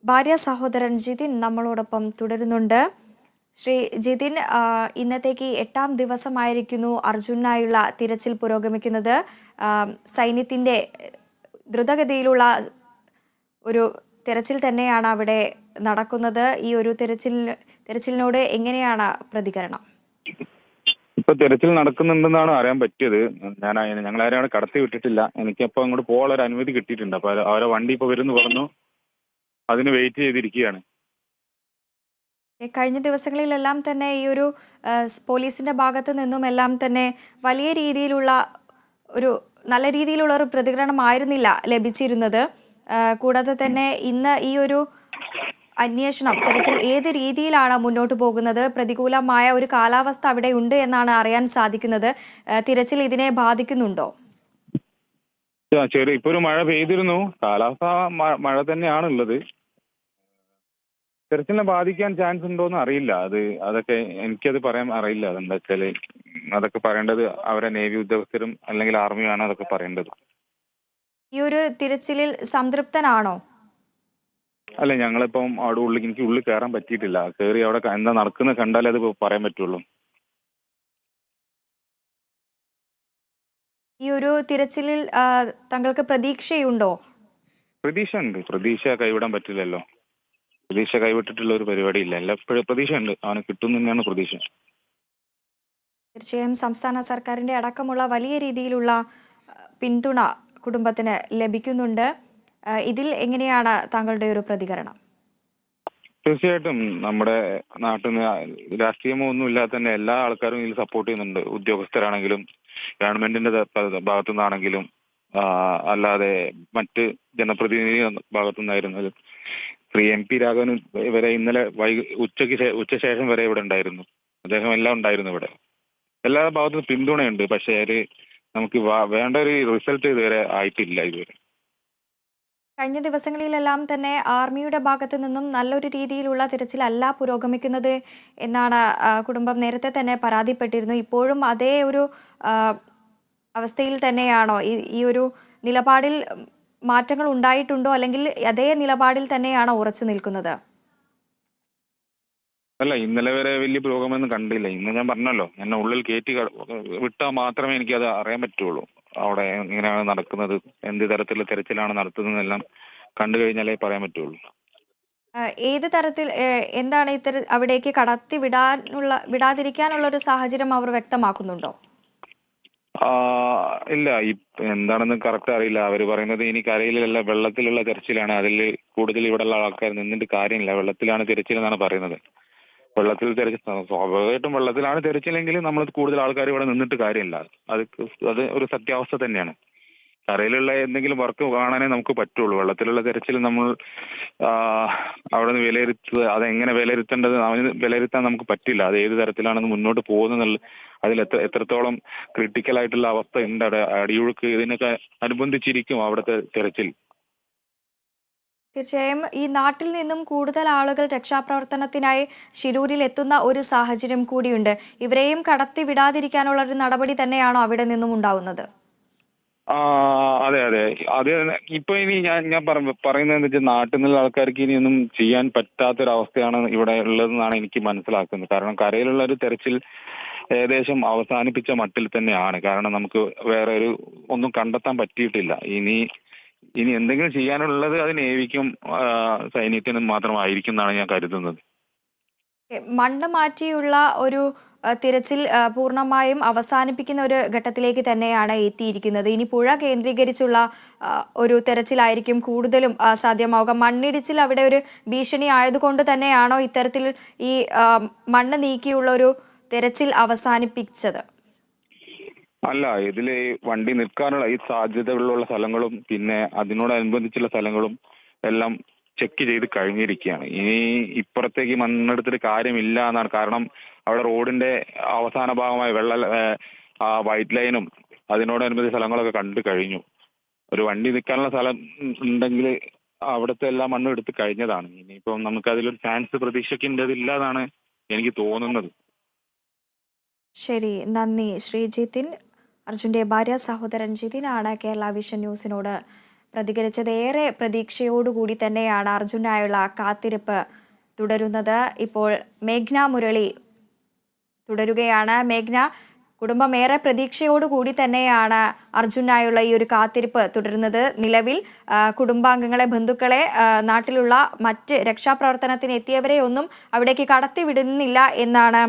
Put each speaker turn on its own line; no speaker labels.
ഭാര്യ സഹോദരൻ ജിതിൻ നമ്മളോടൊപ്പം തുടരുന്നുണ്ട്. ശ്രീ ജിതിൻ, ഇന്നത്തേക്ക് 8ാം ദിവസമായിരിക്കുന്നു അർജുനായുള്ള തിരച്ചിൽ പുരോഗമിക്കുന്നത്. സൈന്യത്തിൻ്റെ ദ്രുതഗതിയിലുള്ള ഒരു തിരച്ചിൽ തന്നെയാണ് അവിടെ നടക്കുന്നത്. ഈ ഒരു തിരച്ചിലിനോട് എങ്ങനെയാണ് പ്രതികരണം?
ഇപ്പൊ തെരച്ചിൽ നടക്കുന്നുണ്ടെന്നാണ് അറിയാൻ പറ്റിയത്. ഞങ്ങളാരും അവിടെ കടത്തി വിട്ടിട്ടില്ല. എനിക്കപ്പോൾ അങ്ങോട്ട് പോകാനുള്ള ഒരു അനുമതി കിട്ടിയിട്ടുണ്ട്. അപ്പൊ അവരെ വണ്ടി ഇപ്പൊ വരുന്നു പറഞ്ഞു. അതിന് വെയിറ്റ് ചെയ്തിരിക്കുകയാണ്.
കഴിഞ്ഞ ദിവസങ്ങളിലെല്ലാം തന്നെ ഈ ഒരു പോലീസിന്റെ ഭാഗത്ത് നിന്നും എല്ലാം തന്നെ വലിയ രീതിയിലുള്ള നല്ല രീതിയിലുള്ള ഒരു പ്രതികരണമായിരുന്നില്ല ലഭിച്ചിരുന്നത്. കൂടാതെ തന്നെ ഇന്ന് ഈ ഒരു അന്വേഷണം തിരച്ചിൽ ഏത് രീതിയിലാണ് മുന്നോട്ട് പോകുന്നത്? പ്രതികൂലമായ ഒരു കാലാവസ്ഥ അവിടെ ഉണ്ട് എന്നാണ് അറിയാൻ സാധിക്കുന്നത്. തിരച്ചിൽ ഇതിനെ ബാധിക്കുന്നുണ്ടോ?
ഇപ്പൊ ഒരു മഴ പെയ്തിരുന്നു. കാലാവസ്ഥ മഴ തന്നെയാണുള്ളത്. തെരച്ചിലിനെ ബാധിക്കാൻ ചാൻസ് ഉണ്ടോന്ന് അറിയില്ല. അതൊക്കെ എനിക്കത് പറയാൻ അറിയില്ല. അതെന്താ വെച്ചാല് അതൊക്കെ പറയേണ്ടത് അവരെ നേവി ഉദ്യോഗസ്ഥരും അല്ലെങ്കിൽ ആർമിയാണ് അതൊക്കെ പറയേണ്ടത്.
ഈ ഒരു തിരച്ചിലിൽ സംതൃപ്തനാണോ?
അല്ല, ഞങ്ങളിപ്പം അവിടെ എനിക്ക് ഉള്ളിൽ കയറാൻ പറ്റിയിട്ടില്ല. കയറി അവിടെ എന്താ നടക്കുന്നത് കണ്ടാലേ അത് പറയാൻ പറ്റുള്ളൂ.
ഈ ഒരു തിരച്ചിലിൽ താങ്കൾക്ക് പ്രതീക്ഷയുണ്ടോ?
പ്രതീക്ഷ ഉണ്ട്. പ്രതീക്ഷ കൈവിടാൻ പറ്റില്ലല്ലോ. പ്രതീക്ഷ കൈവിട്ടിട്ടുള്ള ഒരു പരിപാടിയില്ല. എപ്പോഴും പ്രതീക്ഷ ഉണ്ട്. അവന് കിട്ടും തന്നെയാണ് പ്രതീക്ഷ.
തീർച്ചയായും സംസ്ഥാന സർക്കാരിന്റെ അടക്കമുള്ള വലിയ രീതിയിലുള്ള പിന്തുണ കുടുംബത്തിന് ലഭിക്കുന്നുണ്ട്. ഇതിൽ എങ്ങനെയാണ് താങ്കളുടെ ഒരു പ്രതികരണം?
തീർച്ചയായിട്ടും നമ്മുടെ നാട്ടിൽ നിന്ന് രാഷ്ട്രീയമോ ഒന്നും ഇല്ലാതെ തന്നെ എല്ലാ ആൾക്കാരും ഇതിൽ സപ്പോർട്ട് ചെയ്യുന്നുണ്ട്. ഉദ്യോഗസ്ഥരാണെങ്കിലും ഗവൺമെന്റിന്റെ ഭാഗത്തു നിന്നാണെങ്കിലും അല്ലാതെ മറ്റ് ജനപ്രതിനിധി ഭാഗത്തു നിന്നായിരുന്നാലും ശ്രീ MP രാഘവൻ വരെ ഇന്നലെ ഉച്ചശേഷം വരെ ഇവിടെ ഉണ്ടായിരുന്നു. അദ്ദേഹം എല്ലാം ഉണ്ടായിരുന്നു ഇവിടെ. എല്ലാ ഭാഗത്തും പിന്തുണയുണ്ട്. പക്ഷേ നമുക്ക് വേണ്ട ഒരു റിസൾട്ട് ഇതുവരെ ആയിട്ടില്ല. ഇതുവരെ
കഴിഞ്ഞ ദിവസങ്ങളിലെല്ലാം തന്നെ ആർമിയുടെ ഭാഗത്തു നിന്നും നല്ലൊരു രീതിയിലുള്ള തിരച്ചിലല്ല പുരോഗമിക്കുന്നത് എന്നാണ് കുടുംബം നേരത്തെ തന്നെ പരാതിപ്പെട്ടിരുന്നു. ഇപ്പോഴും അതേ ഒരു അവസ്ഥയിൽ തന്നെയാണോ? ഈ ഒരു നിലപാടിൽ മാറ്റങ്ങൾ ഉണ്ടായിട്ടുണ്ടോ, അല്ലെങ്കിൽ അതേ നിലപാടിൽ തന്നെയാണോ ഉറച്ചു നിൽക്കുന്നത്?
അല്ല, ഇന്നലെ വരെ വലിയ പുരോഗമനമൊന്നും കണ്ടില്ല. ഇന്ന് ഞാൻ പറഞ്ഞല്ലോ, എന്നെ ഉള്ളിൽ കയറ്റി വിട്ടാൽ മാത്രമേ എനിക്കത് അറിയാൻ പറ്റുള്ളൂ. അവിടെ എങ്ങനെയാണ് നടക്കുന്നത്, എന്ത് തരത്തിലുള്ള തെരച്ചിലാണ് നടത്തുന്നതെന്നെല്ലാം കണ്ടു കഴിഞ്ഞാലേ പറയാൻ പറ്റുള്ളൂ.
ഏത് തരത്തിൽ എന്താണ് അവിടേക്ക് കടത്തി വിടാതിരിക്കാനുള്ള ഒരു സാഹചര്യം അവർ വ്യക്തമാക്കുന്നുണ്ടോ?
ഇല്ല, എന്താണെന്ന് കറക്റ്റ് അറിയില്ല. അവർ പറയുന്നത് ഇനി കരയിലല്ല വെള്ളത്തിലുള്ള തെരച്ചിലാണ്. അതിൽ കൂടുതൽ ഇവിടെയുള്ള ആൾക്കാർ നിന്നിട്ട് കാര്യമില്ല, വെള്ളത്തിലാണ് തെരച്ചിൽ എന്നാണ് പറയുന്നത്. വെള്ളത്തിൽ തെരച്ചിൽ സ്വാഭാവികമായിട്ടും വെള്ളത്തിലാണ് തെരച്ചിലെങ്കിൽ നമ്മൾ കൂടുതൽ ആൾക്കാർ ഇവിടെ നിന്നിട്ട് കാര്യമില്ല. അത് ഒരു സത്യാവസ്ഥ തന്നെയാണ്. കരയിലുള്ള എന്തെങ്കിലും വർക്ക് കാണാനേ നമുക്ക് പറ്റുള്ളൂ. വെള്ളത്തിലുള്ള തെരച്ചിൽ നമ്മൾ അവിടെ നിന്ന് വിലയിരുത്തുക, അതെങ്ങനെ വിലയിരുത്തേണ്ടത് അവന് വിലയിരുത്താൻ നമുക്ക് പറ്റില്ല. അത് ഏത് തരത്തിലാണെന്ന് മുന്നോട്ട് പോകുന്നത്, അതിൽ എത്രത്തോളം ക്രിട്ടിക്കൽ ആയിട്ടുള്ള അവസ്ഥ ഉണ്ട് അവിടെ, അടിയൊഴുക്ക്, ഇതിനൊക്കെ അനുബന്ധിച്ചിരിക്കും അവിടുത്തെ തെരച്ചിൽ.
തീർച്ചയായും ഈ നാട്ടിൽ നിന്നും കൂടുതൽ ആളുകൾ രക്ഷാപ്രവർത്തനത്തിനായി ശിരൂരിൽ എത്തുന്ന ഒരു സാഹചര്യം കൂടിയുണ്ട്. ഇവരെയും കടത്തി വിടാതിരിക്കാനുള്ള ഒരു നടപടി തന്നെയാണോ അവിടെ നിന്നും ഉണ്ടാവുന്നത്?
അതെ അതെ അതെ. ഇപ്പൊ ഇനി ഞാൻ പറയുന്നത് വെച്ചാൽ നാട്ടിൽ നിന്നുള്ള ആൾക്കാർക്ക് ഇനിയൊന്നും ചെയ്യാൻ പറ്റാത്തൊരവസ്ഥയാണ് ഇവിടെ ഉള്ളതെന്നാണ് എനിക്ക് മനസ്സിലാക്കുന്നത്. കാരണം കരയിലുള്ള ഒരു തെരച്ചിൽ ഏകദേശം അവസാനിപ്പിച്ച മട്ടിൽ തന്നെയാണ്. കാരണം നമുക്ക് വേറെ ഒന്നും കണ്ടെത്താൻ പറ്റിയിട്ടില്ല. ഇനി എന്തെങ്കിലും ചെയ്യാനുള്ളത് അത് നേവിക്കും സൈന്യത്തിനും മാത്രമായിരിക്കും എന്നാണ് ഞാൻ കരുതുന്നത്.
മണ്ണ് മാറ്റിയുള്ള ഒരു തിരച്ചിൽ പൂർണ്ണമായും അവസാനിപ്പിക്കുന്ന ഒരു ഘട്ടത്തിലേക്ക് തന്നെയാണ് എത്തിയിരിക്കുന്നത്. ഇനി പുഴ കേന്ദ്രീകരിച്ചുള്ള ഒരു തെരച്ചിലായിരിക്കും കൂടുതലും സാധ്യമാവുക. മണ്ണിടിച്ചിൽ അവിടെ ഒരു ഭീഷണി ആയതുകൊണ്ട് തന്നെയാണോ ഇത്തരത്തിൽ ഈ മണ്ണ് നീക്കിയുള്ള ഒരു തെരച്ചിൽ അവസാനിപ്പിച്ചത്?
അല്ല, ഇതില് വണ്ടി നിൽക്കാനുള്ള ഈ സാധ്യതകളുള്ള സ്ഥലങ്ങളും പിന്നെ അതിനോടനുബന്ധിച്ചുള്ള സ്ഥലങ്ങളും എല്ലാം ചെക്ക് ചെയ്ത് കഴിഞ്ഞിരിക്കുകയാണ്. ഇനി ഇപ്പുറത്തേക്ക് മണ്ണെടുത്തിട്ട് കാര്യമില്ല എന്നാണ്. കാരണം അവിടെ റോഡിന്റെ അവസാന ഭാഗമായ വൈറ്റ് ലൈനും അതിനോടനുബന്ധിച്ച സ്ഥലങ്ങളൊക്കെ കണ്ടു കഴിഞ്ഞു. ഒരു വണ്ടി നിൽക്കാനുള്ള സ്ഥലം ഉണ്ടെങ്കിൽ അവിടുത്തെ എല്ലാ മണ്ണും എടുത്ത് കഴിഞ്ഞതാണ്. ഇനിയിപ്പം നമുക്ക് അതിലൊരു ചാൻസ് പ്രതീക്ഷിക്കേണ്ടതില്ല എന്നാണ് എനിക്ക് തോന്നുന്നത്.
ശരി, നന്ദി ശ്രീ ജിതിൻ. അർജുന്റെ ഭാര്യ സഹോദരൻ ജിതിനാണ് കേരള വിഷൻ ന്യൂസിനോട് പ്രതികരിച്ചത്. ഏറെ പ്രതീക്ഷയോടുകൂടി തന്നെയാണ് അർജുനായുള്ള കാത്തിരിപ്പ് തുടരുന്നത്. ഇപ്പോൾ മേഘ്ന മുരളി തുടരുകയാണ്. മേഘ്ന, കുടുംബം ഏറെ പ്രതീക്ഷയോടുകൂടി തന്നെയാണ് അർജുനായുള്ള ഈ ഒരു കാത്തിരിപ്പ് തുടരുന്നത്. നിലവിൽ കുടുംബാംഗങ്ങളെ, ബന്ധുക്കളെ, നാട്ടിലുള്ള മറ്റ് രക്ഷാപ്രവർത്തനത്തിന് എത്തിയവരെ ഒന്നും അവിടേക്ക് കടത്തിവിടുന്നില്ല എന്നാണ്